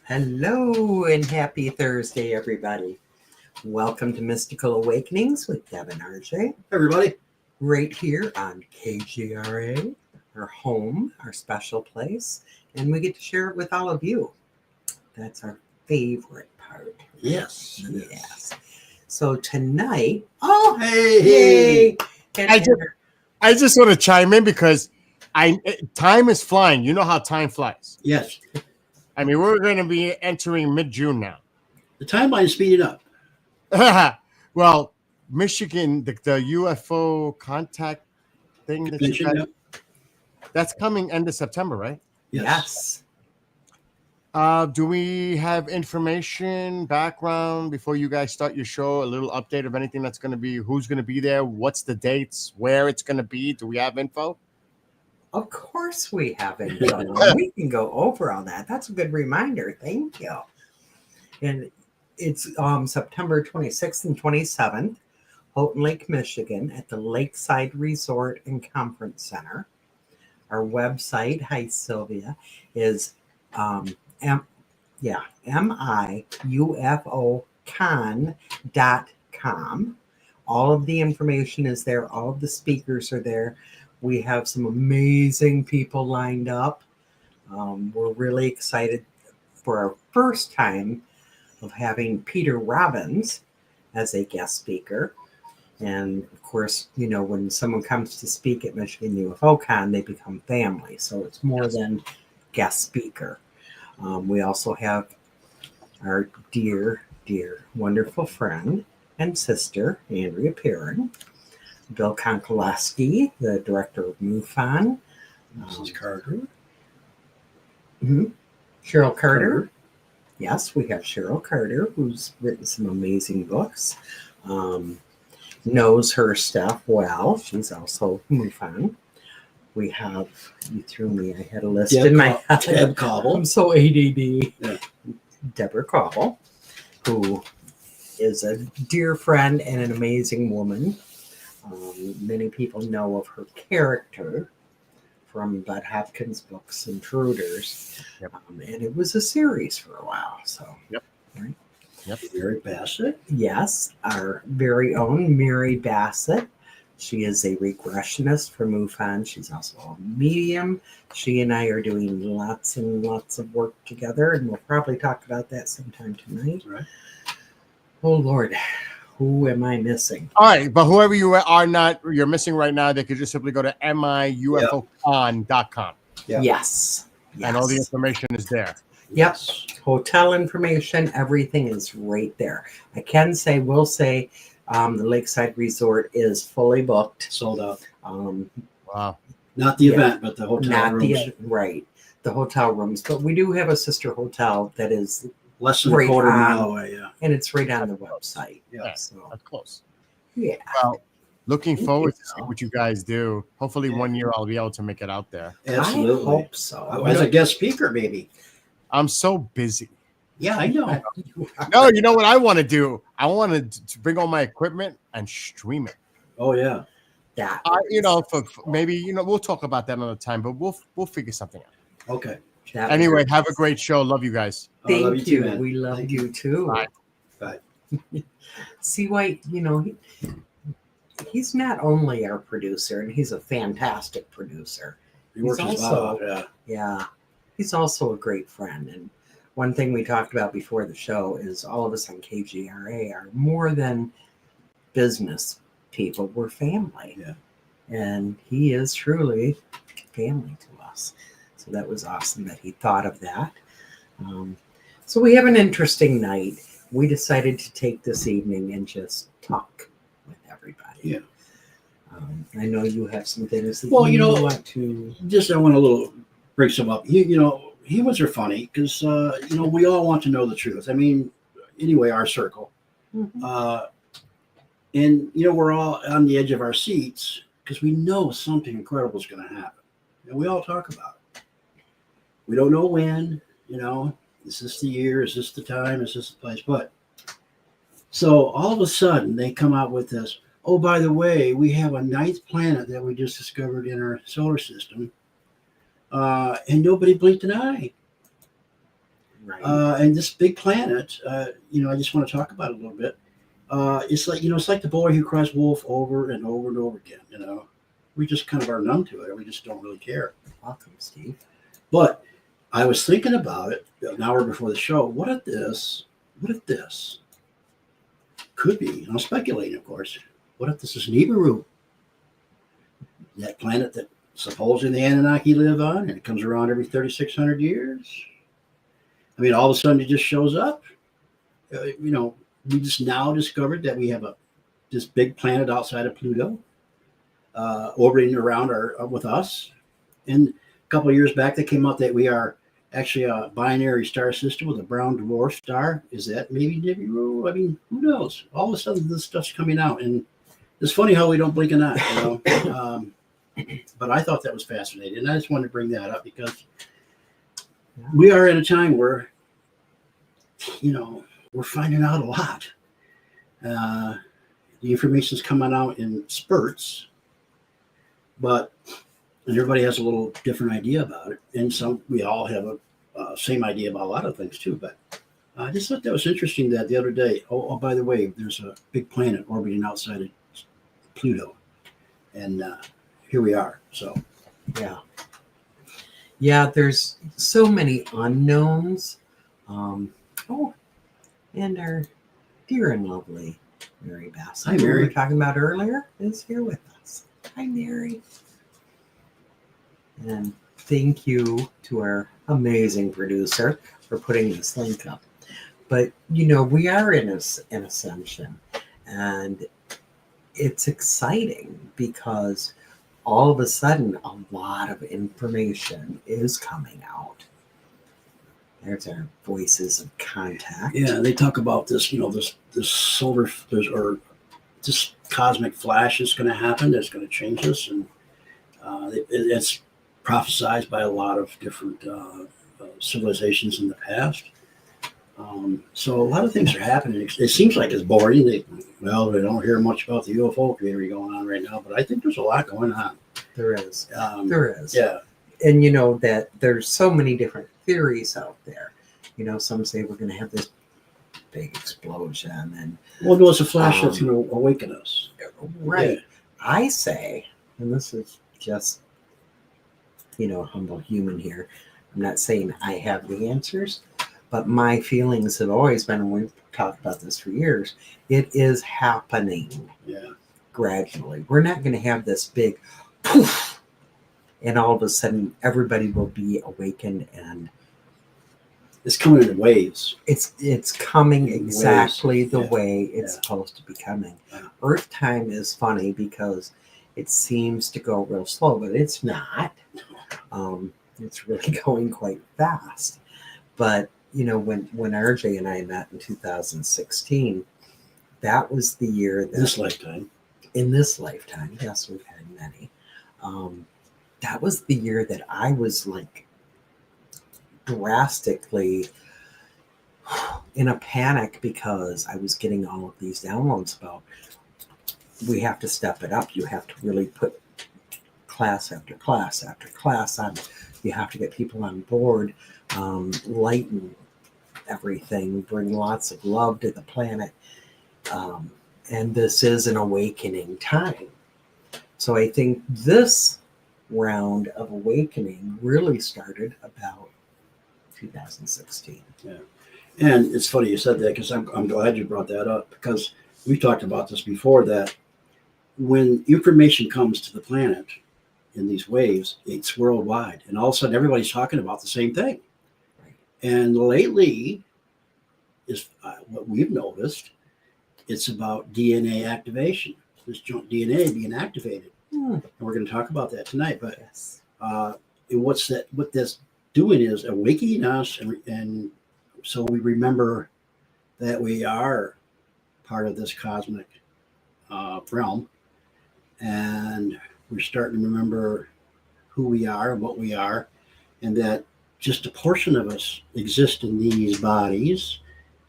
Hello and happy Thursday, everybody. Welcome to Mystical Awakenings with Deb and Arjay. Everybody. Right here on KGRA, our home, our special place, and we get to share it with all of you. That's our favorite part. Yes. So tonight, Hey. I just want to chime in because time is flying. You know how time flies. Yes. I mean, we're going to be entering mid-June now. The timeline is speeding up. Well, Michigan, the UFO contact thing that's coming end of September, right? Yes. Do we have information, background before you guys start your show? A little update of anything that's going to be, who's going to be there, what's the dates, where it's going to be? Do we have info? Of course we have info. We can go over all that. That's a good reminder. Thank you. And it's September 26th and 27th, Houghton Lake, Michigan, at the Lakeside Resort and Conference Center. Our website, hi Sylvia, is miufocon.com. All of the information is there. All of the speakers are there. We have some amazing people lined up. We're really excited for our first time of having Peter Robbins as a guest speaker. And of course, you know, when someone comes to speak at Michigan UFO Con, they become family. So it's more than guest speaker. We also have our dear, wonderful friend and sister, Andrea Perrin, Bill Konkoleski, the director of MUFON. Mrs. Carter. Cheryl Carter. Yes, we have Cheryl Carter, who's written some amazing books. Knows her stuff well. She's also MUFON. We have, you threw me, I had a list in my head. Deb Cobble. I'm so ADD. Yeah. Deborah Cobble, who is a dear friend and an amazing woman. Many people know of her character from Bud Hopkins' books, Intruders. Yep. And it was a series for a while. So, Yep. Right? Yep. Mary Bassett. Yes, our very own Mary Bassett. She is a regressionist for MUFON. She's also a medium. She and I are doing lots and lots of work together, and we'll probably talk about that sometime tonight. Right. Oh, Lord. Who am I missing? All right, but whoever you're missing right now, they could just simply go to miufocon.com. Yep. Yes. And all the information is there. Yep. Hotel information, everything is right there. I can say, we'll say, the Lakeside Resort is fully booked. Sold out. Wow. Not the event, but the hotel rooms. The hotel rooms. But we do have a sister hotel that is less than a quarter mile away, yeah. And it's right on the website. Yeah. So, That's close. Yeah. Well, looking forward to see what you guys do. Hopefully 1 year I'll be able to make it out there. Absolutely. I hope so. As a guest speaker, maybe. I'm so busy. Yeah, I know. No, you know what I want to do? I want to bring all my equipment and stream it. Oh, yeah. Yeah. For maybe, we'll talk about that another time, but we'll figure something out. Okay. Anyway, have a great show. Love you guys. Thank love you. Too, man. We love you too. Bye. See why, he's not only our producer, and he's a fantastic producer. He works his butt off, Yeah. He's also a great friend. And one thing we talked about before the show is all of us on KGRA are more than business people. We're family. Yeah. And he is truly family to us. So that was awesome that he thought of that. So we have an interesting night. We decided to take this evening and just talk with everybody. Yeah. I know you have some things that you want to... I want to bring some up. Humans are funny because, we all want to know the truth. I mean, anyway, our circle. Mm-hmm. And, we're all on the edge of our seats because we know something incredible is going to happen. And we all talk about it. We don't know when, is this the year? Is this the time? Is this the place? But so all of a sudden they come out with this, oh, by the way, we have a ninth planet that we just discovered in our solar system. And nobody blinked an eye. Right. And this big planet, I just want to talk about it a little bit. It's like the boy who cries wolf over and over and over again. We just kind of are numb to it. We just don't really care. Welcome, Steve. But I was thinking about it an hour before the show. What if this could be, and I'm speculating, of course, what if this is Nibiru? That planet that supposedly the Anunnaki live on, and it comes around every 3,600 years. I mean, all of a sudden it just shows up. We just now discovered that we have this big planet outside of Pluto, orbiting around with us. And a couple of years back, they came out that we are actually a binary star system with a brown dwarf star. Is that maybe Nibiru? I mean, who knows? All of a sudden, this stuff's coming out, and it's funny how we don't blink an eye. But I thought that was fascinating, and I just wanted to bring that up because we are at a time where, we're finding out a lot. The information's coming out in spurts, and everybody has a little different idea about it. And we all have a same idea about a lot of things too. But I just thought that was interesting that the other day, by the way, there's a big planet orbiting outside of Pluto. And here we are. So, yeah, there's so many unknowns. And our dear and lovely Mary Bassett, Hi, who we Mary. were talking about earlier, is here with us. Hi, Mary. And thank you to our amazing producer for putting this link up. But, we are in an ascension, and it's exciting because all of a sudden a lot of information is coming out. There's our voices of contact. yeah, they talk about this, this solar, or this cosmic flash is going to happen. That's going to change us. And it's prophesized by a lot of different civilizations in the past. So a lot of things are happening. It seems like it's boring. They don't hear much about the UFO community going on right now, but I think there's a lot going on. There is. There is. Yeah. And that there's so many different theories out there. Some say we're going to have this big explosion. And Well, it's a flash that's going to awaken us. Right. Yeah. I say, and this is just, a humble human here. I'm not saying I have the answers, but my feelings have always been, and we've talked about this for years, it is happening gradually. We're not going to have this big poof, and all of a sudden everybody will be awakened, and it's coming in waves. It's coming exactly waves. the way it's supposed to be coming. Yeah. Earth time is funny because it seems to go real slow, but it's not. It's really going quite fast. But when RJ and I met in 2016, that was the year that in this lifetime, yes, we've had many. That was the year that I was like drastically in a panic because I was getting all of these downloads about we have to step it up. You have to really put class after class after class on. You have to get people on board, lighten everything, bring lots of love to the planet. And this is an awakening time. So I think this round of awakening really started about 2016. Yeah. And it's funny you said that because I'm glad you brought that up because we've talked about this before that when information comes to the planet in these waves, it's worldwide. And all of a sudden everybody's talking about the same thing. Right. And lately is what we've noticed, it's about DNA activation. This joint DNA being activated. And we're going to talk about that tonight. But yes. And what that's doing is awakening us, and so we remember that we are part of this cosmic realm, and we're starting to remember who we are and what we are, and that just a portion of us exist in these bodies.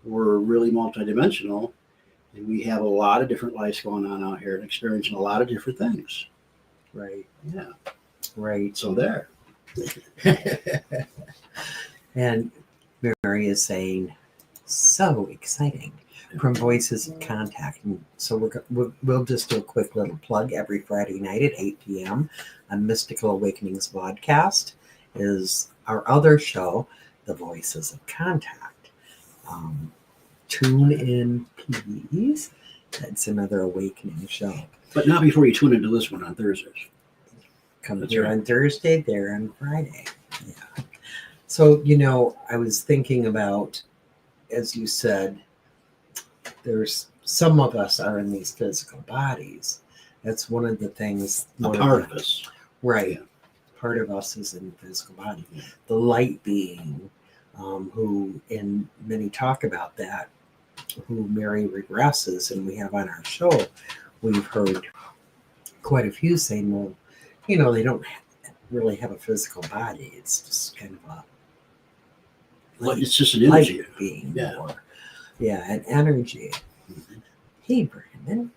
We're really multidimensional, and we have a lot of different lives going on out here and experiencing a lot of different things. Right. Yeah. Right. So there. And Mary is saying, so exciting from Voices of Contact. And so we'll just do a quick little plug. Every Friday night at 8 p.m. on Mystical Awakenings podcast is our other show, The Voices of Contact. Tune in, please. That's another awakening show. But not before you tune into this one on Thursdays. Come That's here right. on Thursday, there on Friday. Yeah. So, I was thinking about, as you said, there's some of us are in these physical bodies. That's one of the things. A part of us. Right. Yeah. Part of us is in the physical body. Yeah. The light being, who, and many talk about that, who Mary regresses, and we have on our show, we've heard quite a few saying, well, they don't really have a physical body. It's just kind of a Well, it's just an energy. light being. Yeah. Or, an energy. Mhm. Hey, Brandon.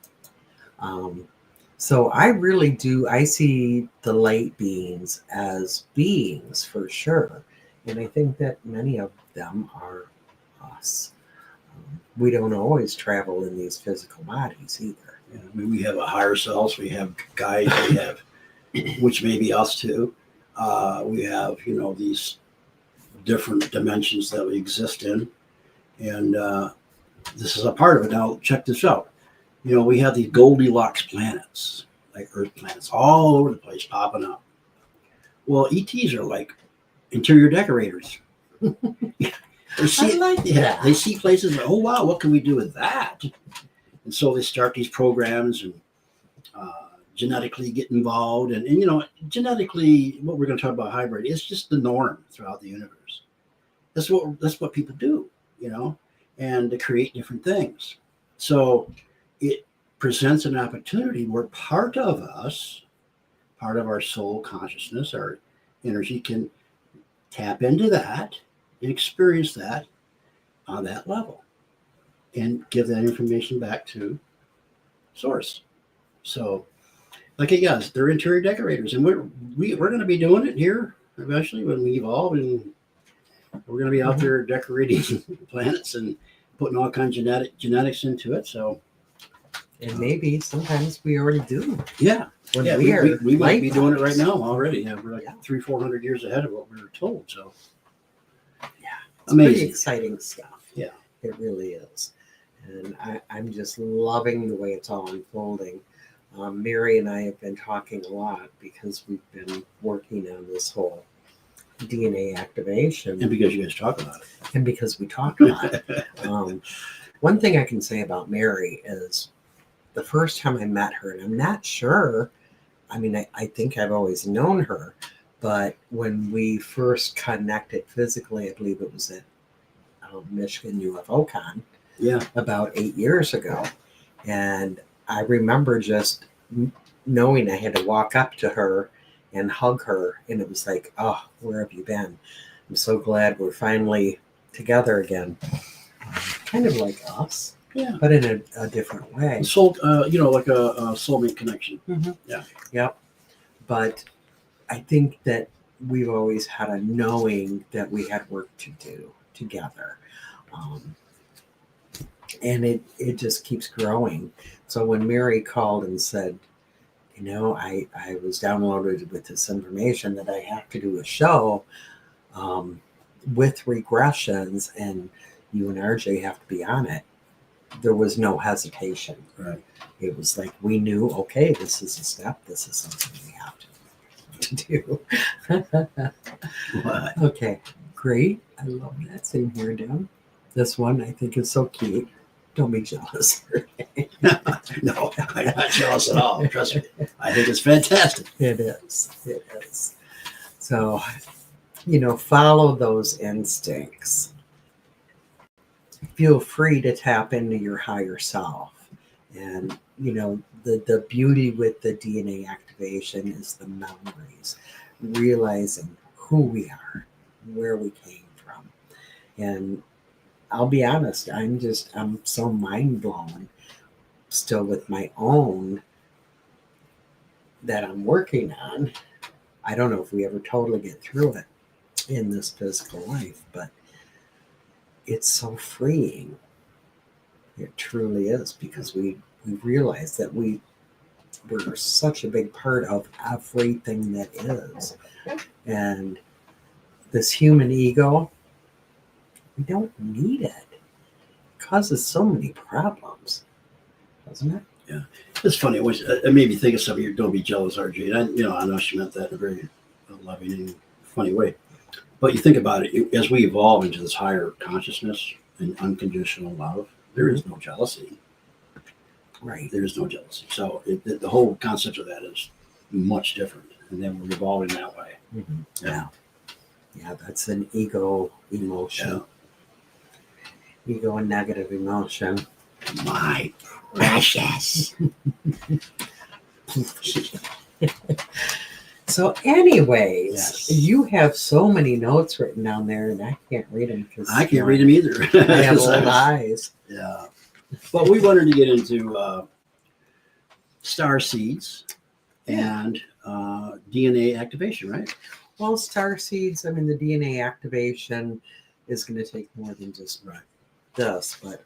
So I see the light beings as beings for sure. And I think that many of them are us. We don't always travel in these physical bodies either. Yeah, I mean, we have a higher selves. We have guides. We have, which may be us too. We have, these different dimensions that we exist in, and this is a part of it. Now, check this out. We have these Goldilocks planets, like Earth planets, all over the place popping up. Well, ETs are like interior decorators. I like that. They see places like, oh wow, what can we do with that? And so they start these programs and genetically get involved. And genetically, what we're going to talk about hybrid is just the norm throughout the universe. That's what people do, and to create different things. So it presents an opportunity where part of us, part of our soul consciousness, our energy can tap into that and experience that on that level and give that information back to source. So, like guys, they're interior decorators, and we're going to be doing it here eventually when we evolve, and we're going to be out there decorating planets and putting all kinds of genetics into it. So, And maybe sometimes we already do. yeah, When yeah, we are we might be doing it right light now already. Yeah, we're like Yeah. 300-400 years ahead of what we were told. So, It's pretty amazing. exciting stuff. Yeah. It really is. And I'm just loving the way it's all unfolding. Mary and I have been talking a lot because we've been working on this whole DNA activation. And because you guys talk about it. And because we talk a lot. One thing I can say about Mary is the first time I met her, and I'm not sure, I think I've always known her, but when we first connected physically, I believe it was at Michigan UFO Con Yeah. about 8 years ago. And I remember just knowing I had to walk up to her and hug her. And it was like, oh, where have you been? I'm so glad we're finally together again. Kind of like us, Yeah. but in a different way. Soul, like a soulmate connection. Mm-hmm. Yeah. Yep. But I think that we've always had a knowing that we had work to do together. And it just keeps growing. So when Mary called and said, I was downloaded with this information that I have to do a show with regressions, and you and RJ have to be on it, there was no hesitation. Right. It was like we knew, okay, this is a step. This is something we have to do. What? Okay, great. I love that. Same here, Deb. This one I think is so cute. Don't be jealous. No, I'm not jealous at all. Trust me. I think it's fantastic. It is. It is. So, follow those instincts. Feel free to tap into your higher self. And, the beauty with the DNA activation is the memories, realizing who we are, where we came from. And I'll be honest, I'm so mind blown still with my own that I'm working on. I don't know if we ever totally get through it in this physical life, but it's so freeing. It truly is, because we realize that we're such a big part of everything that is. And this human ego, we don't need it. It causes so many problems, doesn't it? Yeah, it's funny. It made me think of something. Don't be jealous, RJ. And I know she meant that in a very loving and funny way. But you think about it, as we evolve into this higher consciousness and unconditional love, there is no jealousy. Right. There is no jealousy. So the whole concept of that is much different. And then we're evolving that way. Mm-hmm. Yeah. Yeah, that's an ego emotion. Yeah. Ego and negative emotion. My precious. So anyways, yes. You have so many notes written down there, and I can't read them because I can't read them either. I have old eyes. Yeah. But we wanted to get into Starseeds and DNA activation, right? Well, Starseeds, I mean, the DNA activation is going to take more than just this, but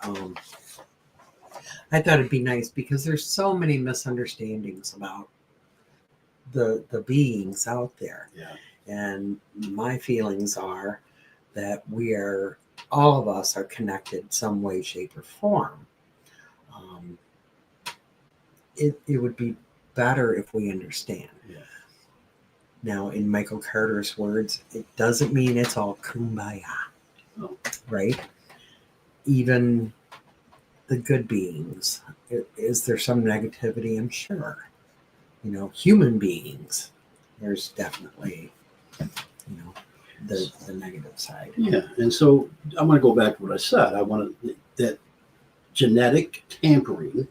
I thought it'd be nice because there's so many misunderstandings about the beings out there. Yeah. And my feelings are that all of us are connected some way, shape, or form. It would be better if we understand. Yeah. Now, in Michael Carter's words, it doesn't mean it's all kumbaya, right? Even the good beings, is there some negativity? I'm sure. Human beings, there's definitely, the negative side. Yeah, and so I'm going to go back to what I said. I want that genetic tampering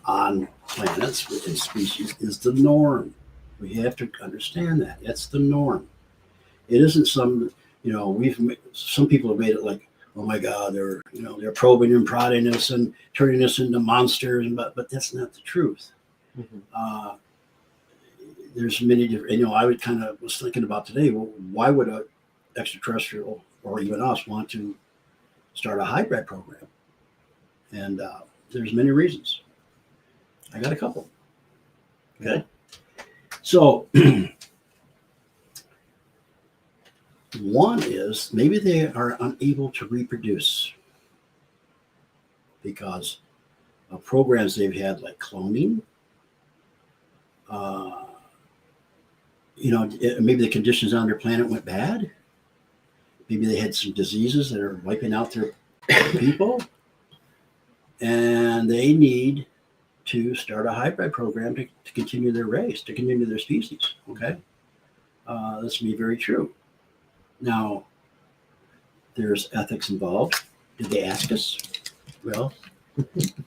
on planets and species is the norm. We have to understand that. That's the norm. It isn't some people have made it like, oh my God, they're probing and prodding us and turning us into monsters, but that's not the truth. Mm-hmm. There's many different, I was thinking about today, well, why would an extraterrestrial or even us want to start a hybrid program? And there's many reasons. I got a couple. Okay. So one is maybe they are unable to reproduce because of programs they've had like cloning. Maybe the conditions on their planet went bad. Maybe they had some diseases that are wiping out their people. And they need to start a hybrid program to continue their race, to continue their species. Okay. This may be very true. Now, there's ethics involved. Did they ask us? Well,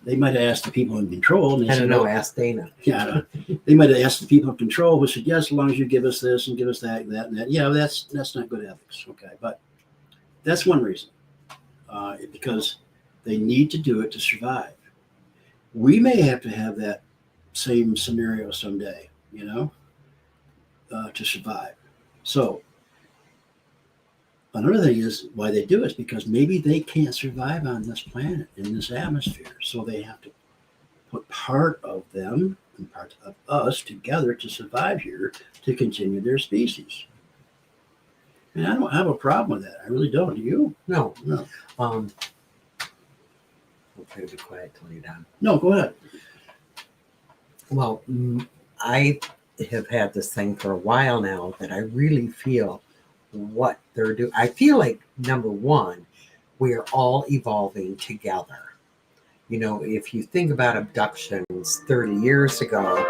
they might have asked the people in control. And I don't know, ask Dana. Yeah, they might have asked the people in control who said, yes, as long as you give us this and give us that, and that. Yeah, that's not good ethics. Okay, but that's one reason. Because they need to do it to survive. We may have to have that same scenario someday, to survive. So another thing is why they do it is because maybe they can't survive on this planet, in this atmosphere. So they have to put part of them and part of us together to survive here, to continue their species. And I don't have a problem with that. I really don't. Do you? No. I'll try to be quiet till you're done. No, go ahead. Well, I have had this thing for a while now that I really feel what they're doing. I feel like, number one, we are all evolving together. If you think about abductions 30 years ago,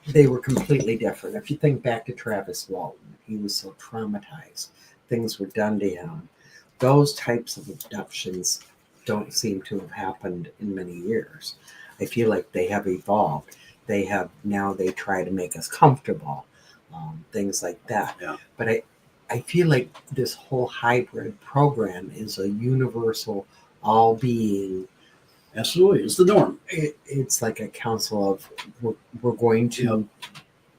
they were completely different. If you think back to Travis Walton, he was so traumatized. Things were done to him. Those types of abductions don't seem to have happened in many years. I feel like they have evolved. They try to make us comfortable, things like that. Yeah. But I feel like this whole hybrid program is a universal, all-being. Absolutely, it's the norm. It's like a council of we're going to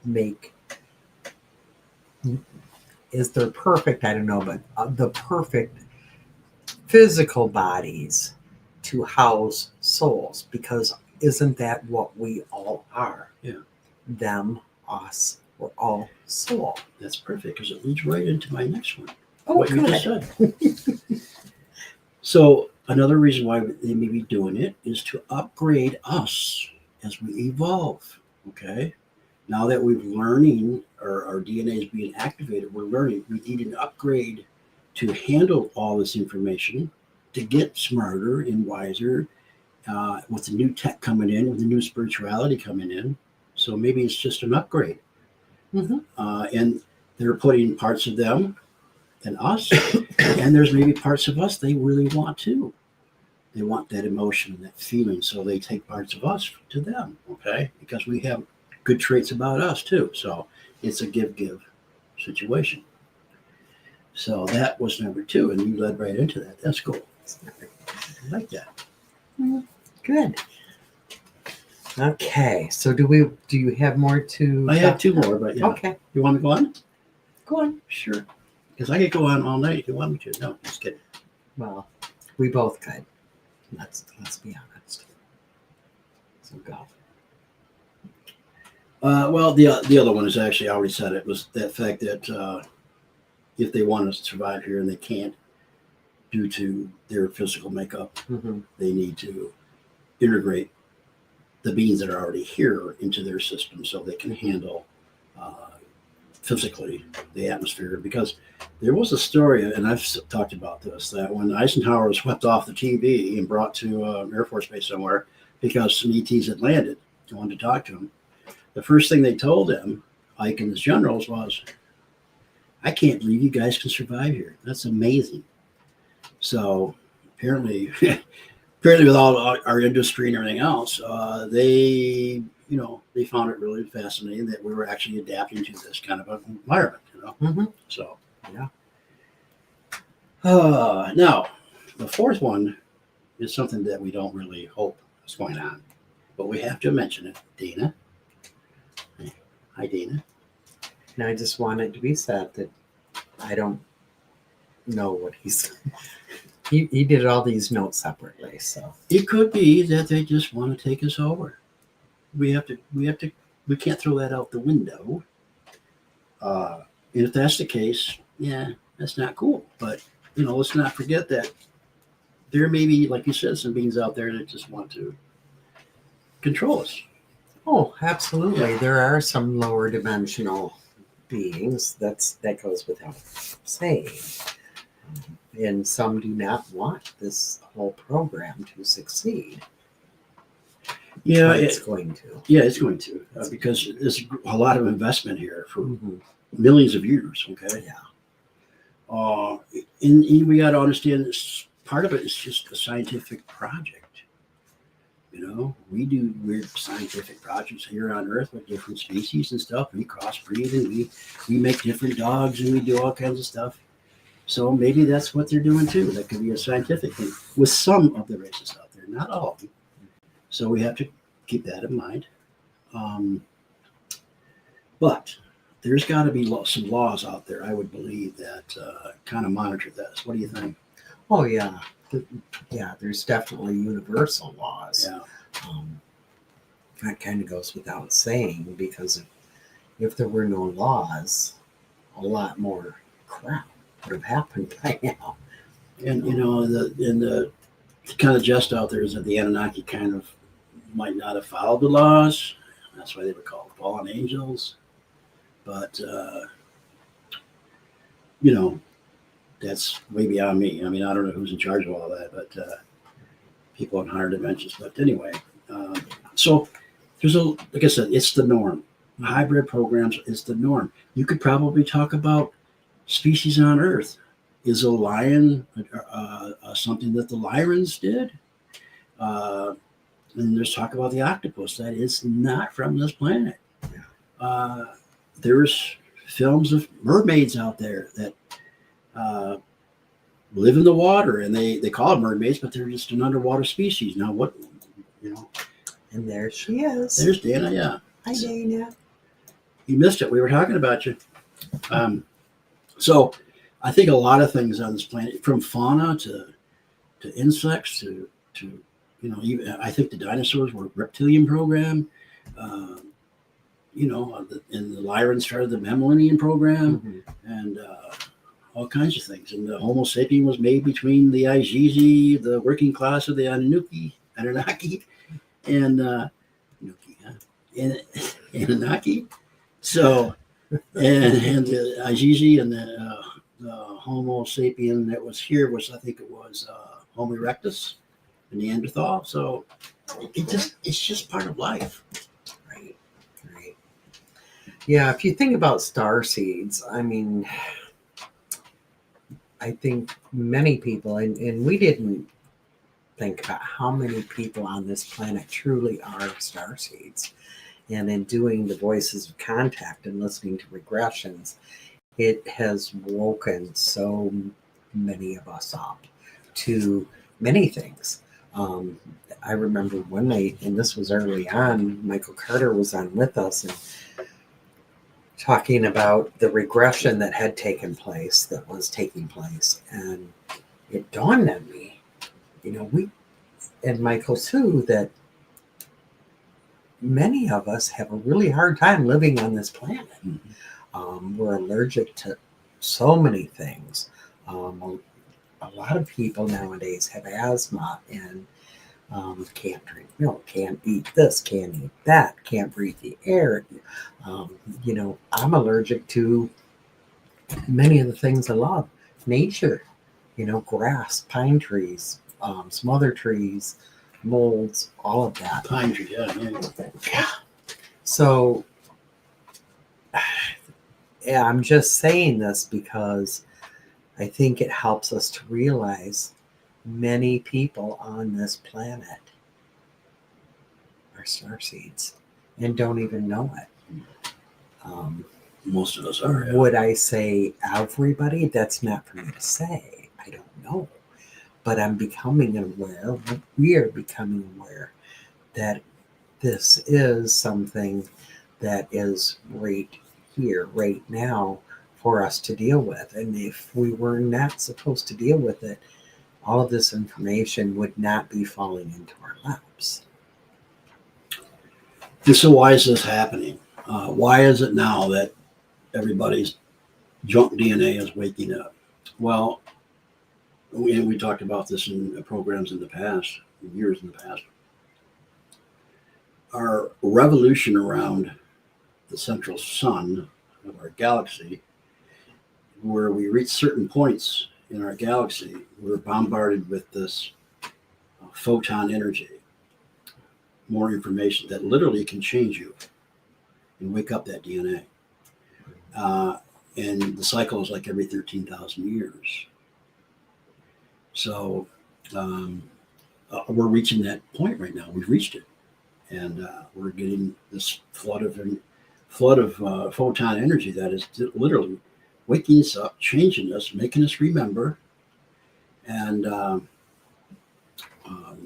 make is there perfect? I don't know, but the perfect physical bodies to house souls, because isn't that what we all are? Yeah. Them, us, we're all soul. That's perfect because it leads right into my next one. Oh, what you just said. So another reason why they may be doing it is to upgrade us as we evolve. Okay. Now that we're learning, or our DNA is being activated, we're learning we need an upgrade to handle all this information, to get smarter and wiser, with the new tech coming in, with the new spirituality coming in. So maybe it's just an upgrade. Mm-hmm. And they're putting parts of them in us, and there's maybe parts of us they really want too. They want that emotion and that feeling, so they take parts of us to them, okay? Because we have good traits about us too. So it's a give-give situation. So that was number 2, and you led right into that. That's cool. I like that. Good. Okay, so do you have more to? I have 2 more, but yeah. Okay, You want me to go on? go on. Sure. Because I could go on all night if you want me to. No, just kidding. Well, we both could. Let's be honest. So go. Well, the other one is actually, I already said it, was that fact that if they want to survive here and they can't due to their physical makeup, Mm-hmm. they need to integrate the beings that are already here into their system so they can handle physically the atmosphere. Because there was a story, and I've talked about this, that when Eisenhower was swept off the TV and brought to Air Force Base somewhere because some ETs had landed and wanted to talk to him, the first thing they told him, Ike and his generals, was, I can't believe you guys can survive here. That's amazing. So apparently with all our industry and everything else, they found it really fascinating that we were actually adapting to this kind of environment, Mm-hmm. So, Yeah. Now, the 4th one is something that we don't really hope is going on, but we have to mention it. Dana. Hi, Dana. And I just want it to be said that I don't know what he's. He did all these notes separately, so It could be that they just want to take us over. We can't throw that out the window. And if that's the case, yeah, that's not cool. But, let's not forget that there may be, like you said, some beings out there that just want to control us. oh, absolutely. There are some lower dimensional beings. That goes without saying. And some do not want this whole program to succeed. Yeah, But it's going to. Yeah, it's going to, because there's a lot of investment here for Mm-hmm. millions of years. Okay. Yeah. And we got to understand this. Part of it is just a scientific project. We do weird scientific projects here on Earth with different species and stuff. We crossbreed and we make different dogs and we do all kinds of stuff. So maybe that's what they're doing too. That could be a scientific thing with some of the races out there, not all of them. So we have to keep that in mind. But there's got to be some laws out there, I would believe, that kind of monitor this. What do you think? Oh, yeah. Yeah, there's definitely universal laws. Yeah. That kind of goes without saying, because if there were no laws, a lot more crap would have happened by now. And the kind of jest out there is that the Anunnaki kind of might not have followed the laws. That's why they were called fallen angels. But that's way beyond me. I mean, I don't know who's in charge of all that, but people in higher dimensions. But anyway, so there's like I said, it's the norm. Hybrid programs is the norm. You could probably talk about species on Earth. Is a lion something that the Lyrans did? And there's talk about the octopus. That is not from this planet. There's films of mermaids out there that live in the water, and they call them mermaids, but they're just an underwater species. Now, what, And there she is. There's Dana, yeah. Hi, Dana. You missed it. We were talking about you. So I think a lot of things on this planet, from fauna to insects to even I think the dinosaurs were a reptilian program. Uh, and the Lyran started the Mammalian program, Mhm. and all kinds of things. And the Homo sapien was made between the Azizi, the working class of the Anunnaki, and Nuki, huh? and Anunnaki. So, and the Azizi and the Homo sapien that was here was, I think it was Homo erectus, a Neanderthal. So it's just part of life. Right. Right. Yeah. If you think about star seeds, I mean, I think many people, and we didn't think about how many people on this planet truly are star seeds. And in doing the voices of contact and listening to regressions, it has woken so many of us up to many things. Um, I remember one night, and this was early on, Michael Carter was on with us and talking about the regression that had taken place, that was taking place. And it dawned on me, we, and Michael too, that many of us have a really hard time living on this planet. We're allergic to so many things. A lot of people nowadays have asthma and can't drink milk, can't eat this, can't eat that, can't breathe the air. I'm allergic to many of the things I love. Nature, grass, pine trees, some other trees, molds, all of that. Pine tree, yeah. So, yeah, I'm just saying this because I think it helps us to realize many people on this planet are starseeds and don't even know it. Most of us are. Yeah. Would I say everybody? That's not for me to say. I don't know. But I'm becoming aware, we are becoming aware that this is something that is right here, right now, for us to deal with. And if we were not supposed to deal with it, all of this information would not be falling into our laps. And so why is this happening? Why is it now that everybody's junk DNA is waking up? Well, we talked about this in programs in the past, years in the past. Our revolution around the central sun of our galaxy, where we reach certain points in our galaxy, we're bombarded with this photon energy, more information that literally can change you and wake up that DNA. And the cycle is like every 13,000 years. So we're reaching that point right now. We've reached it, and we're getting this flood of photon energy that is literally waking us up, changing us, making us remember. And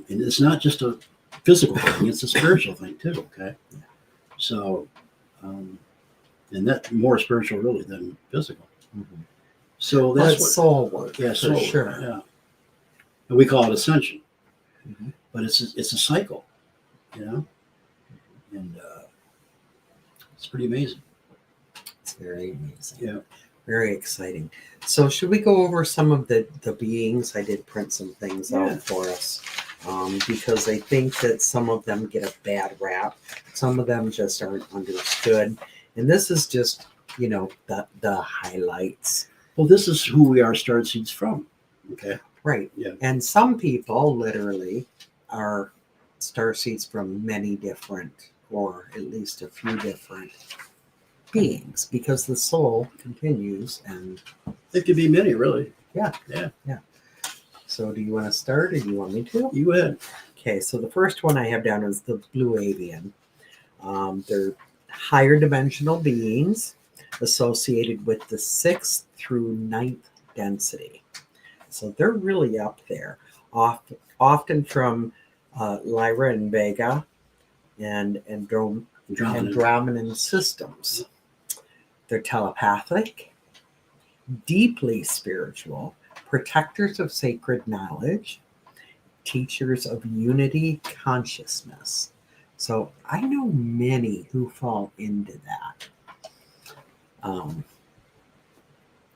it's not just a physical thing; it's a spiritual thing too. Okay, so and that's more spiritual really than physical. Mm-hmm. So That's that's soul work, yeah, for soul, sure. yeah. And we call it ascension, Mm-hmm. but it's a cycle, and it's pretty amazing. It's very amazing. Yeah. Very exciting. So should we go over some of the beings? I did print some things out for us because I think that some of them get a bad rap. Some of them just aren't understood. And this is just, the highlights. Well, this is who we are starseeds from. Okay. Right. Yeah. And some people literally are starseeds from many different, or at least a few different beings, because the soul continues. And It could be many, really. Yeah. So do you want to start, or do you want me to? You go ahead. Okay, so the first one I have down is the blue avian. They're higher dimensional beings associated with the 6th through 9th density. So they're really up there, often from Lyra and Vega and Andromedan systems. They're telepathic, deeply spiritual, protectors of sacred knowledge, teachers of unity consciousness. So I know many who fall into that.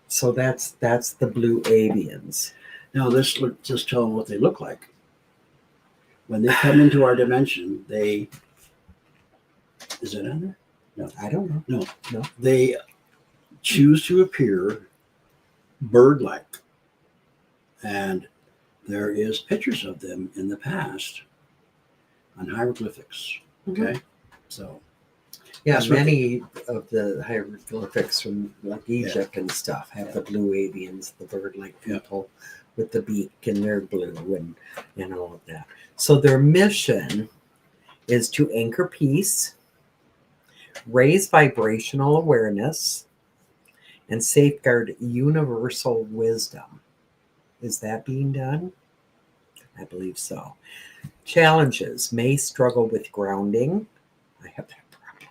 So that's the blue avians. Now, just tell them what they look like. When they come into our dimension, is it on there? No, I don't know. no. They choose to appear bird-like, and there is pictures of them in the past on hieroglyphics. Okay, so Yeah, that's what many of the hieroglyphics from like Egypt and stuff have the blue avians, the bird-like people with the beak, and they're blue and all of that. So their mission is to anchor peace, raise vibrational awareness, and safeguard universal wisdom. Is that being done? I believe so. Challenges: may struggle with grounding. I have that problem.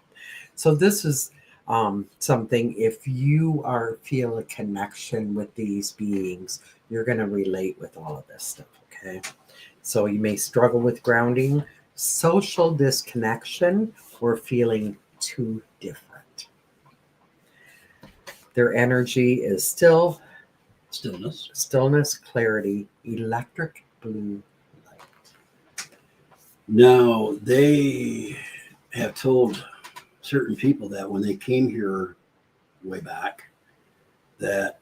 So this is something, if you feel a connection with these beings, you're going to relate with all of this stuff, okay? So you may struggle with grounding, social disconnection, or feeling too different. Their energy is stillness, clarity, electric blue light. Now, they have told certain people that when they came here way back, that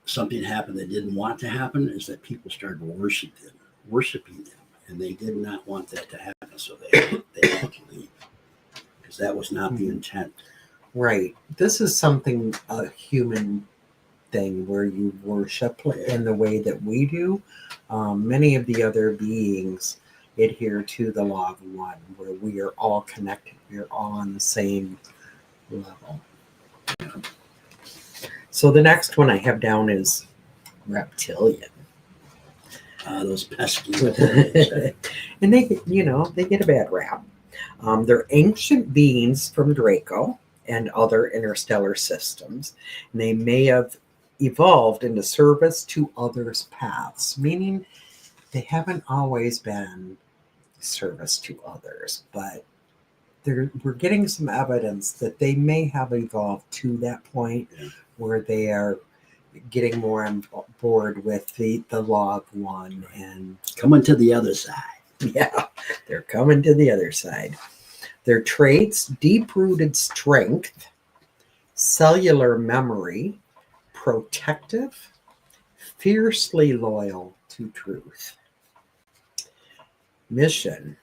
something happened they didn't want to happen, is that people started worshiping them, and they did not want that to happen, so they had to leave, because that was not the intent. Right. This is something, a human thing, where you worship in the way that we do. Many of the other beings adhere to the law of one, where we are all connected. We are all on the same level. So the next one I have down is reptilian. Those pesky And they get a bad rap. They're ancient beings from Draco and other interstellar systems, and they may have evolved into service to others' paths, meaning they haven't always been service to others, but we're getting some evidence that they may have evolved to that point where they are getting more on board with the law of one and coming to the other side. Yeah, they're coming to the other side. Their traits: deep-rooted strength, cellular memory, protective, fiercely loyal to truth. Mission.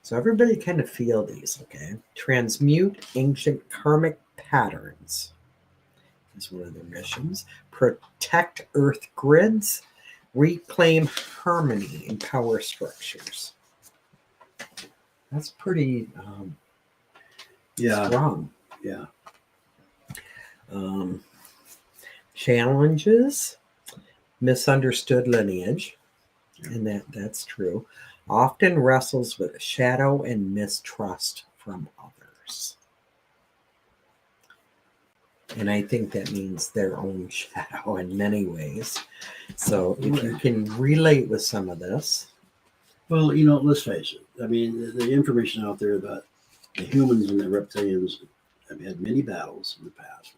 So everybody kind of feel these, okay? Transmute ancient karmic patterns is one of their missions. Protect Earth grids, reclaim harmony in power structures. That's pretty strong. Yeah. Challenges: misunderstood lineage, and that's true. Often wrestles with shadow and mistrust from others. And I think that means their own shadow in many ways. So if you can relate with some of this. Well, let's face it. I mean, the information out there about the humans and the reptilians have had many battles in the past.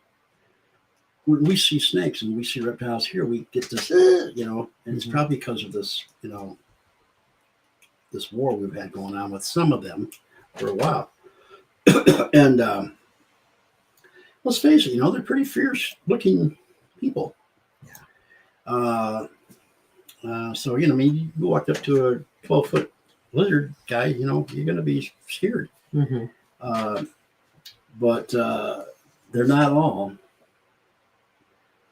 When we see snakes and we see reptiles here, we get this, and it's probably because of this, this war we've had going on with some of them for a while. And let's face it, they're pretty fierce looking people. Yeah. So, you walk up to a 12-foot lizard guy, you're going to be scared. But they're not all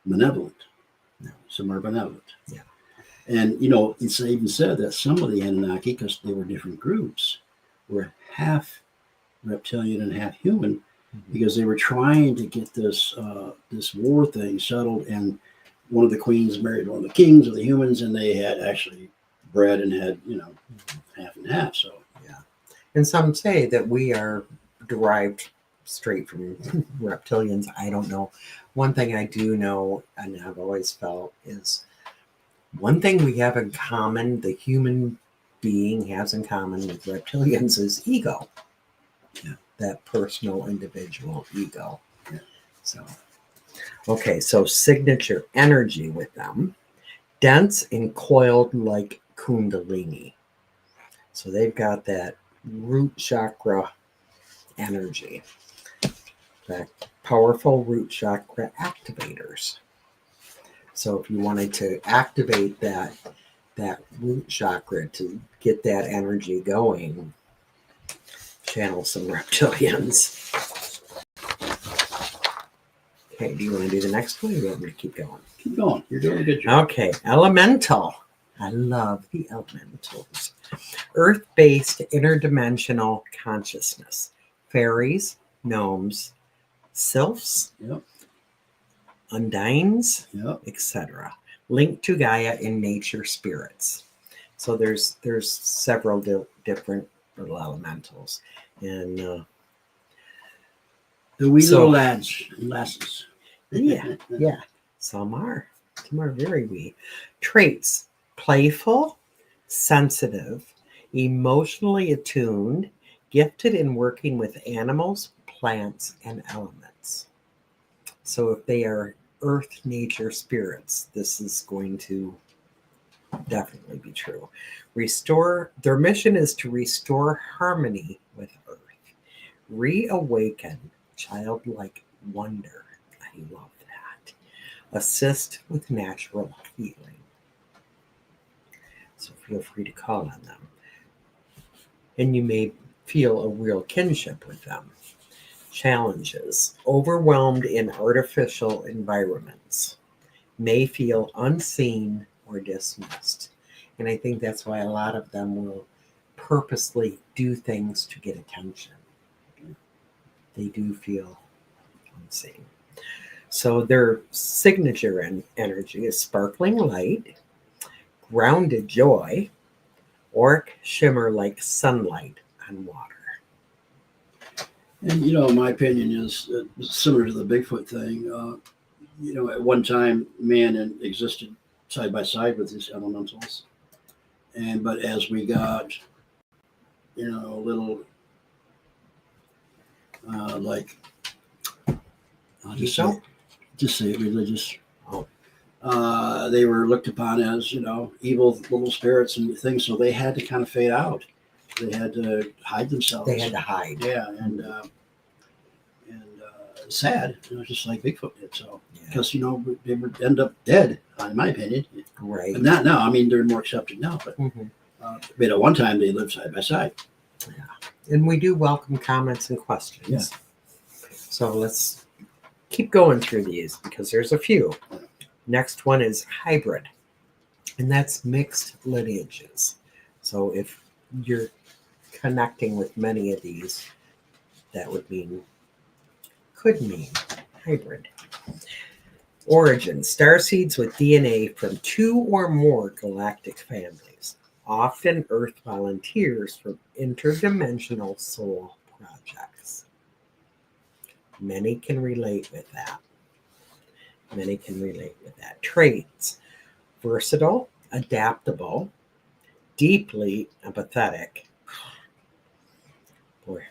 malevolent. No. Some are benevolent. Yeah. And, it's even said that some of the Anunnaki, because they were different groups, were half reptilian and half human, because they were trying to get this war thing settled, and one of the queens married one of the kings of the humans, and they had actually bred and had, half and half. So yeah. And some say that we are derived straight from reptilians. I don't know. One thing I do know, and I've always felt, is one thing we have in common, the human being has in common with reptilians, is ego. Yeah. That personal, individual ego. Yeah. So, okay, so signature energy with them, dense and coiled like Kundalini. So they've got that root chakra energy, that powerful root chakra activators. So if you wanted to activate that root chakra to get that energy going, channel some reptilians. Okay, do you want to do the next one or do you want me to keep going? Keep going. You're doing a good job. Okay, elemental. I love the elementals. Earth-based interdimensional consciousness. Fairies, gnomes, sylphs, Yep. undines, Yep. etc. Linked to Gaia in nature spirits. So there's several different little elementals, and The wee So- little lads and lasses. yeah, some are very wee. Traits: playful, sensitive, emotionally attuned, gifted in working with animals, plants, and elements. So if they are earth nature spirits, this is going to definitely be true. Their mission is to restore harmony with earth, reawaken childlike wonder. I love that. Assist with natural healing. So feel free to call on them. And you may feel a real kinship with them. Challenges: overwhelmed in artificial environments, may feel unseen or dismissed. And I think that's why a lot of them will purposely do things to get attention. They do feel unseen. So their signature energy is sparkling light, grounded joy, auric shimmer like sunlight on water. And my opinion is similar to the Bigfoot thing. At one time, man existed side by side with these elementals, but as we got, a little like, I'll just say it religious. Oh. They were looked upon as evil little spirits and things, so they had to kind of fade out. They had to hide themselves. They had to hide. Yeah, and sad, just like Bigfoot did. So because they would end up dead, in my opinion. Right. And not now. I mean, they're more accepted now, but but at one time they lived side by side. Yeah. And we do welcome comments and questions. Yeah. So let's keep going through these because there's a few. Next one is hybrid, and that's mixed lineages. So if you're connecting with many of these, that could mean hybrid. Origin: starseeds with DNA from 2 or more galactic families, often Earth volunteers for interdimensional soul projects. Many can relate with that. Traits: versatile, adaptable, deeply empathetic. Boy,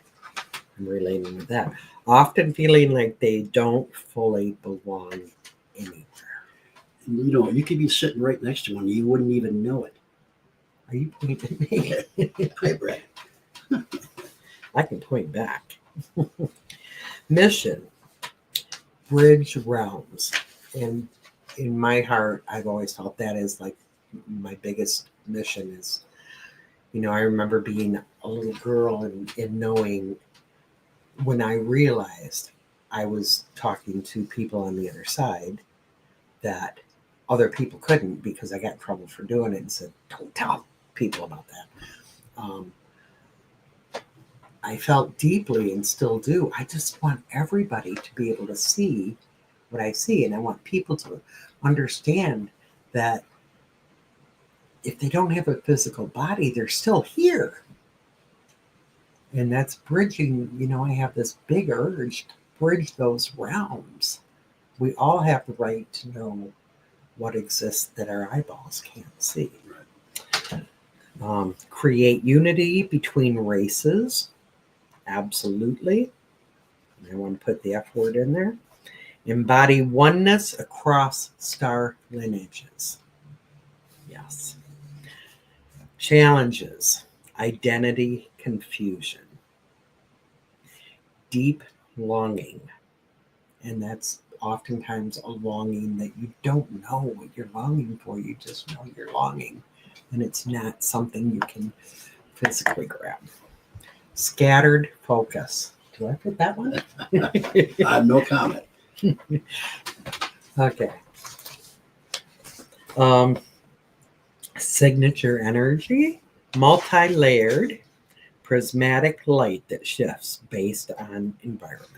I'm relating with that. Often feeling like they don't fully belong anywhere. And, you could be sitting right next to one, you wouldn't even know it. Are you pointing at me? Hybrid. I can point back. Mission: bridge realms. And in my heart, I've always felt that is like my biggest mission is, I remember being a little girl and knowing when I realized I was talking to people on the other side that other people couldn't because I got in trouble for doing it and said, don't tell people about that. I felt deeply and still do. I just want everybody to be able to see what I see. And I want people to understand that if they don't have a physical body, they're still here. And that's bridging, I have this big urge to bridge those realms. We all have the right to know what exists that our eyeballs can't see. Create unity between races. Absolutely. I want to put the F word in there. Embody oneness across star lineages. Yes. Challenges. Identity confusion. Deep longing. And that's oftentimes a longing that you don't know what you're longing for. You just know you're longing. And it's not something you can physically grab. Scattered focus. Do I put that one? I have no comment. Okay. Signature energy, multi-layered, prismatic light that shifts based on environment.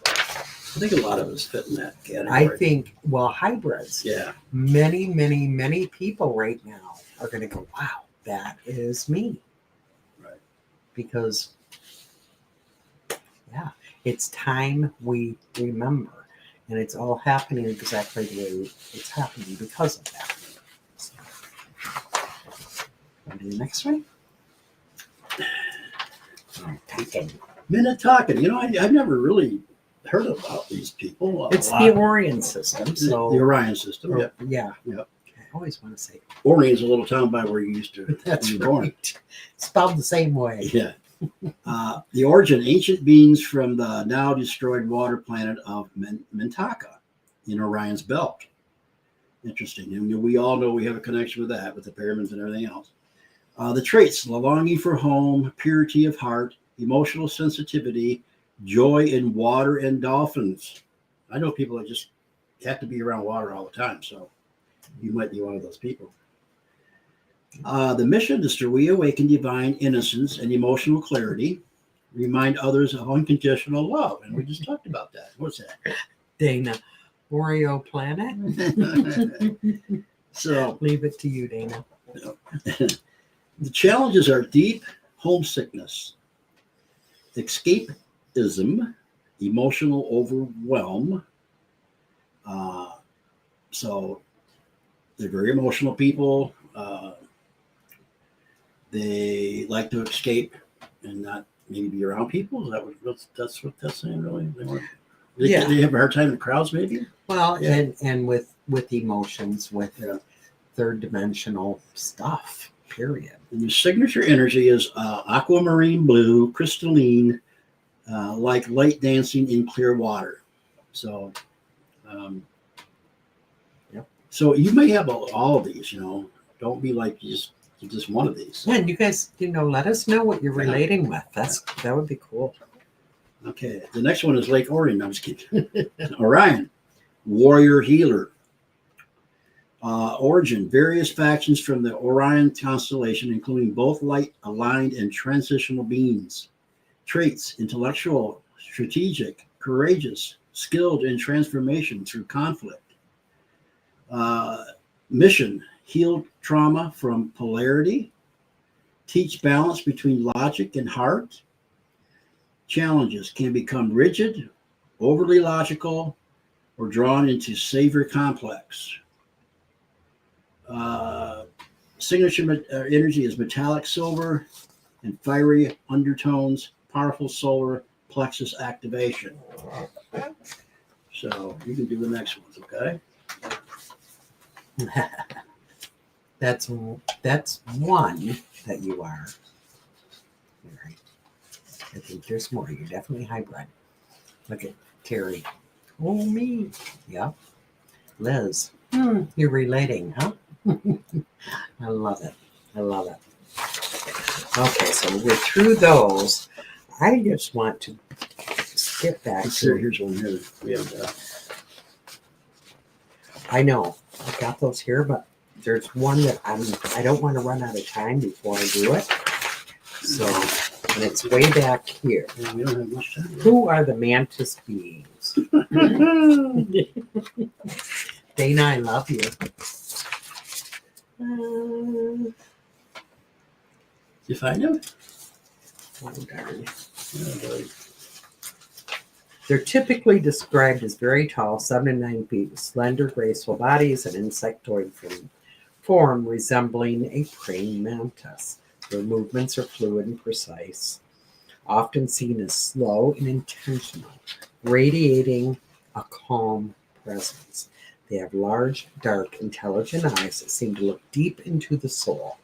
I think a lot of us fit in that category. I think, hybrids. Yeah. Many, many, many people right now are going to go, wow, that is me. Right. Because, it's time we remember. And it's all happening exactly the way it's happening because of that. So, want to do the next one? Minute talking. I've never really heard about these people. It's the Orion system. So the Orion system. Yep. Yeah. Yep. I always want to say Orion's a little town by where you used to. that's be born. right. Spelled the same way. Yeah. The origin, ancient beings from the now destroyed water planet of Mintaka in Orion's belt. Interesting. And we all know we have a connection with that, with the pyramids and everything else. The traits, the longing for home, purity of heart, emotional sensitivity, joy in water and dolphins. I know people that just have to be around water all the time, so you might be one of those people. The mission is to reawaken divine innocence and emotional clarity, remind others of unconditional love. And we just talked about that. What's that? Dana. Oreo planet. So Leave it to you, Dana. the challenges are deep homesickness, escapism, emotional overwhelm. So they're very emotional people. They like to escape and not maybe be around people. Is that that's what that's saying, really? They have a hard time in crowds, maybe. Well, and with emotions, with third dimensional stuff. Period. And your signature energy is aquamarine blue, crystalline, like light dancing in clear water. So, so you may have all of these. Don't be like just one of these. Yeah, and you guys, let us know what you're relating with. That would be cool. Okay, the next one is Lake Orion. I was kidding. Orion, warrior healer. Origin, various factions from the Orion constellation, including both light-aligned and transitional beings. Traits, intellectual, strategic, courageous, skilled in transformation through conflict. Mission, heal trauma from polarity. Teach balance between logic and heart. Challenges, can become rigid, overly logical, or drawn into savior complex. Signature energy is metallic silver and fiery undertones, powerful solar plexus activation. So you can do the next ones, okay? That's one that you are. All right. I think there's more. You're definitely hybrid. Look at Terry. Oh, me. Yep. Liz. You're relating, huh? I love it. Okay, so we're through those. I just want to skip back to. Here's one here. We have I know. I've got those here, but there's one that I don't want to run out of time before I do it. So, and it's way back here. we don't have much time. Who are the mantis beings? Dana, I love you. You find them? Oh, darn. Yeah, really. They're typically described as very tall, 7 to 9 feet, with slender, graceful bodies and insectoid form resembling a praying mantis. Their movements are fluid and precise, often seen as slow and intentional, radiating a calm presence. They have large, dark, intelligent eyes that seem to look deep into the soul.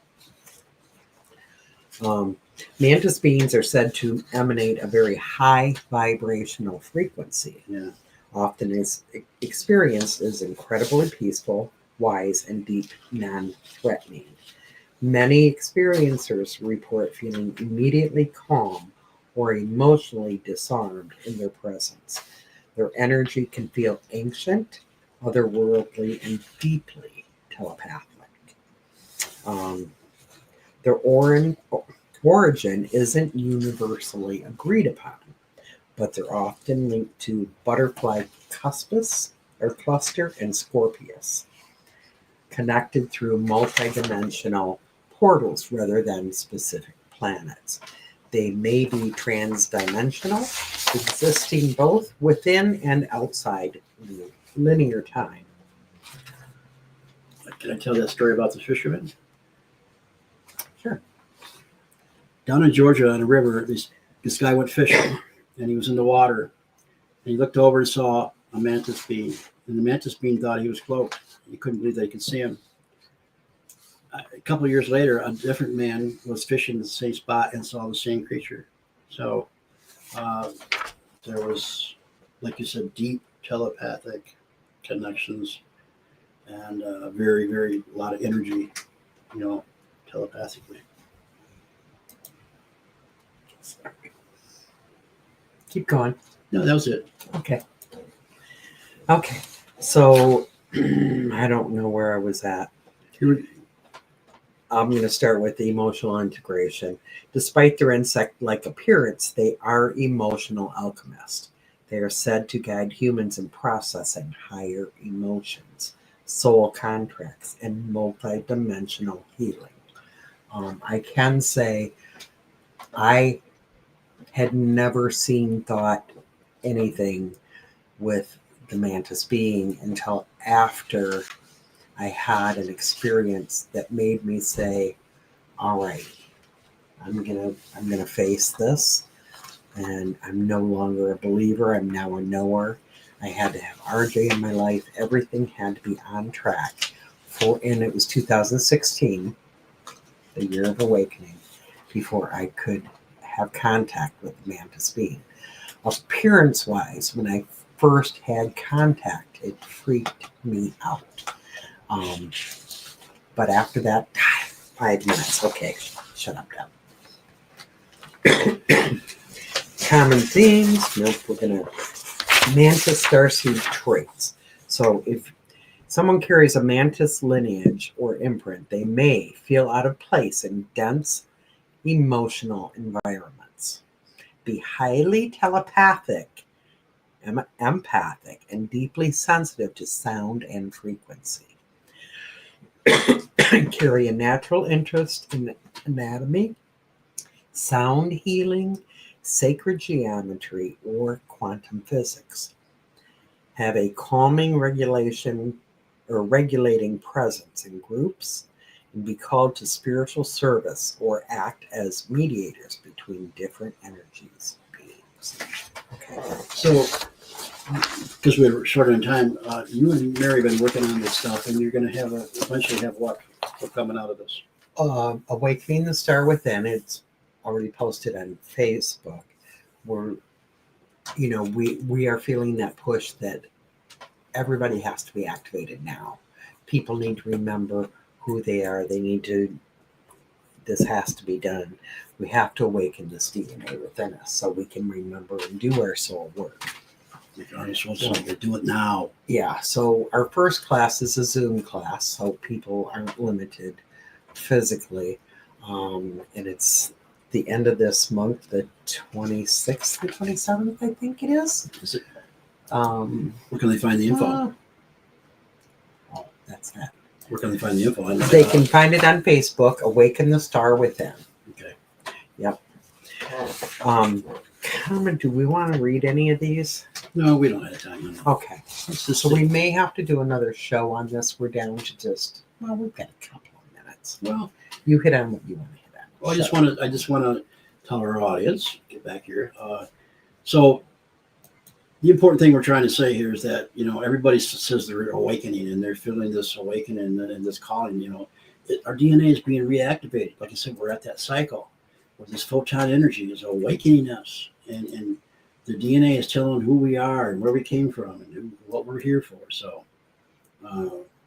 Mantis beings are said to emanate a very high vibrational frequency. Yeah. Often is experienced as incredibly peaceful, wise, and deep, non-threatening. Many experiencers report feeling immediately calm or emotionally disarmed in their presence. Their energy can feel ancient, otherworldly, and deeply telepathic. Their origin isn't universally agreed upon, but they're often linked to butterfly cuspis or cluster and Scorpius, connected through multidimensional portals rather than specific planets. They may be transdimensional, existing both within and outside linear time. Can I tell that story about the fisherman? Sure. Down in Georgia on a river, this guy went fishing, and he was in the water. And he looked over and saw a mantis being, and the mantis being thought he was cloaked. He couldn't believe they could see him. A couple of years later, a different man was fishing the same spot and saw the same creature. So there was, like you said, deep telepathic connections and very, very a lot of energy, telepathically. Keep going. No, that was it. Okay. So I don't know where I was at. I'm going to start with the emotional integration. Despite their insect-like appearance, they are emotional alchemists. They are said to guide humans in processing higher emotions, soul contracts, and multidimensional healing. I can say I had never thought anything with the mantis being until after I had an experience that made me say, all right, I'm gonna face this, and I'm no longer a believer, I'm now a knower. I had to have RJ in my life. Everything had to be on track and it was 2016, the year of awakening, before I could have contact with the mantis being. Appearance wise, when I first had contact, it freaked me out. But after that, 5 minutes. Okay, shut up, Deb. Common themes. Nope, we're gonna mantis starseed traits. So if someone carries a mantis lineage or imprint, they may feel out of place in dense emotional environments, be highly telepathic, empathic, and deeply sensitive to sound and frequency. Carry a natural interest in anatomy, sound healing, sacred geometry, or quantum physics. Have a calming regulating presence in groups, and be called to spiritual service or act as mediators between different energies, beings. Okay. So, because we're short on time, you and Mary have been working on this stuff, and you're going to eventually have what coming out of this? Awakening the Star Within. It's already posted on Facebook. We are feeling that push that everybody has to be activated now. People need to remember who they are. This has to be done. We have to awaken this DNA within us so we can remember and do our soul work. Do it now. Yeah, so our first class is a Zoom class, so people aren't limited physically. And it's the end of this month, the 26th, the 27th, I think it is. Is it? Where can they find the info? That's that. Where can they find the info? They can find it on Facebook, Awaken the Star Within. Okay. Yep. Comment, do we want to read any of these? No, we don't have time. No. Okay. So we may have to do another show on this. We're down to just, well, we've got a couple of minutes. Well, You hit on what you want to hit on. well, I just want to tell our audience, get back here. So the important thing we're trying to say here is that, everybody says they're awakening and they're feeling this awakening and this calling, our DNA is being reactivated. Like I said, we're at that cycle where this photon energy is awakening us, and the DNA is telling who we are and where we came from and what we're here for. So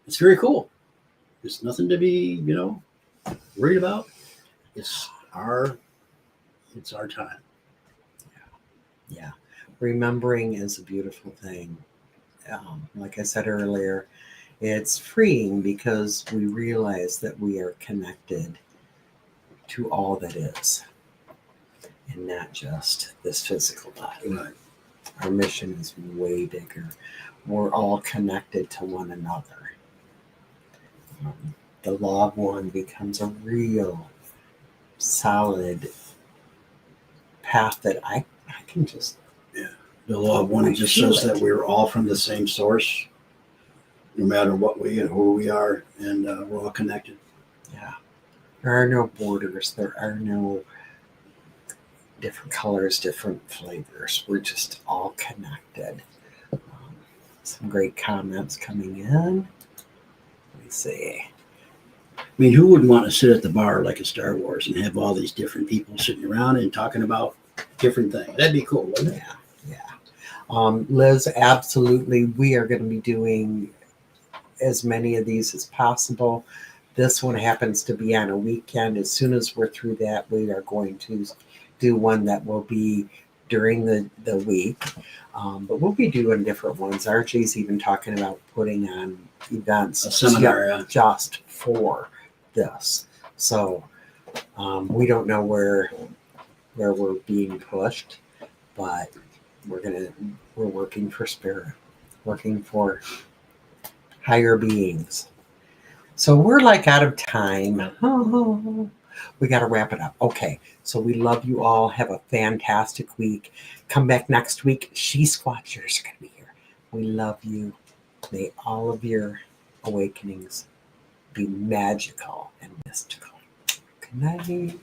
it's very cool. There's nothing to be, worried about. It's our time. Yeah. Remembering is a beautiful thing. Like I said earlier, it's freeing because we realize that we are connected to all that is and not just this physical body. Right. Our mission is way bigger. We're all connected to one another. The law of one becomes a real solid path that I can just. The law of one just says that we're all from the same source, no matter what we and who we are, and we're all connected. Yeah. There are no borders. There are no different colors, different flavors. We're just all connected. Some great comments coming in. Let me see. I mean, who wouldn't want to sit at the bar like a Star Wars and have all these different people sitting around and talking about different things? That'd be cool, wouldn't it? Yeah. Liz, absolutely. We are going to be doing as many of these as possible. This one happens to be on a weekend. As soon as we're through that, we are going to do one that will be during the week. But we'll be doing different ones. Arjay's even talking about putting on events, A seminar, just for this. So we don't know where we're being pushed, but we're working for spirit, working for higher beings. So we're like out of time. We got to wrap it up. Okay. So we love you all. Have a fantastic week. Come back next week. She Squatchers are going to be here. We love you. May all of your awakenings be magical and mystical. Good night.